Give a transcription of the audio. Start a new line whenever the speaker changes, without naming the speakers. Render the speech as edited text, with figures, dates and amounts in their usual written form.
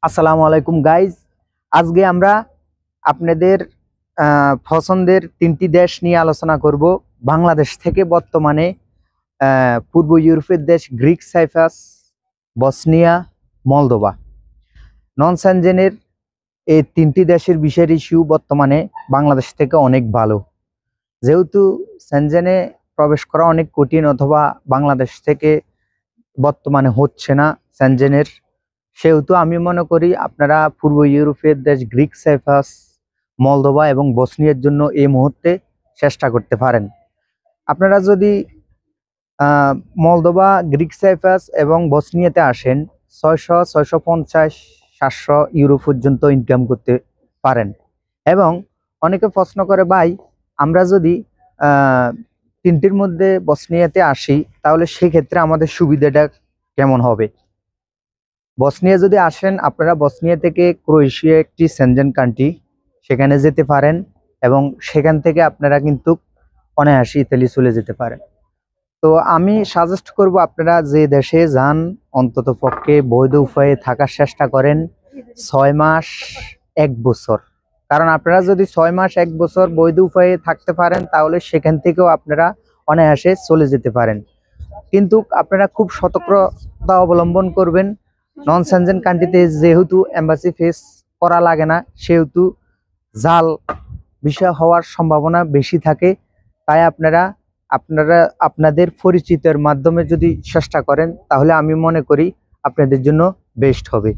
আসসালামু আলাইকুম গাইজ। আজকে আমরা আপনাদের পছন্দের তিনটি দেশ নিয়ে আলোচনা করব। বাংলাদেশ থেকে বর্তমানে পূর্ব ইউরোপের দেশ গ্রিক সাইপ্রাস, বসনিয়া, মলদোভা, নন সেনজেনের এই তিনটি দেশের ভিসার ইস্যু বর্তমানে বাংলাদেশ থেকে অনেক ভালো। যেহেতু সেনজেনে প্রবেশ করা অনেক কঠিন, অথবা বাংলাদেশ থেকে বর্তমানে হচ্ছে না সেনজেনের, সেহেতু আমি মনে করি আপনারা পূর্ব ইউরোপের দেশ গ্রিক সাইপ্রাস, মলদোভা এবং বসনিয়ার জন্য এই মুহূর্তে চেষ্টা করতে পারেন। আপনারা যদি মলদোভা, গ্রিক সাইপ্রাস এবং বসনিয়াতে আসেন, 600, 650, 700 ইউরো পর্যন্ত ইনকাম করতে পারেন। এবং অনেকে প্রশ্ন করে, ভাই আমরা যদি তিনটির মধ্যে বসনিয়াতে আসি তাহলে সেক্ষেত্রে আমাদের সুবিধাটা কেমন হবে? বসনিয়া যদি আসেন, আপনারা বসনিয়া থেকে ক্রোয়েশিয়া একটি সেনজেন কান্ট্রি, সেখানে যেতে পারেন এবং সেখান থেকে আপনারা কিন্তু অনায়াসে ইতালি চলে যেতে পারেন। তো আমি সাজেস্ট করব আপনারা যে দেশে যান অন্তত পক্ষে বৈধ উপায়ে থাকার চেষ্টা করেন 6 মাস 1 বছর। কারণ আপনারা যদি 6 মাস 1 বছর বৈধ উপায়ে থাকতে পারেন তাহলে সেখান থেকেও আপনারা অনায়াসে চলে যেতে পারেন। কিন্তু আপনারা খুব সতর্কতা অবলম্বন করবেন। নন সেনজেন কান্ট্রিতে যেহেতু এম্বাসি ফেস করা লাগে না, সেহেতু জাল বিষয় হওয়ার সম্ভাবনা বেশি থাকে। তাই আপনারা আপনাদের পরিচিতের মাধ্যমে যদি চেষ্টা করেন তাহলে আমি মনে করি আপনাদের জন্য বেস্ট হবে।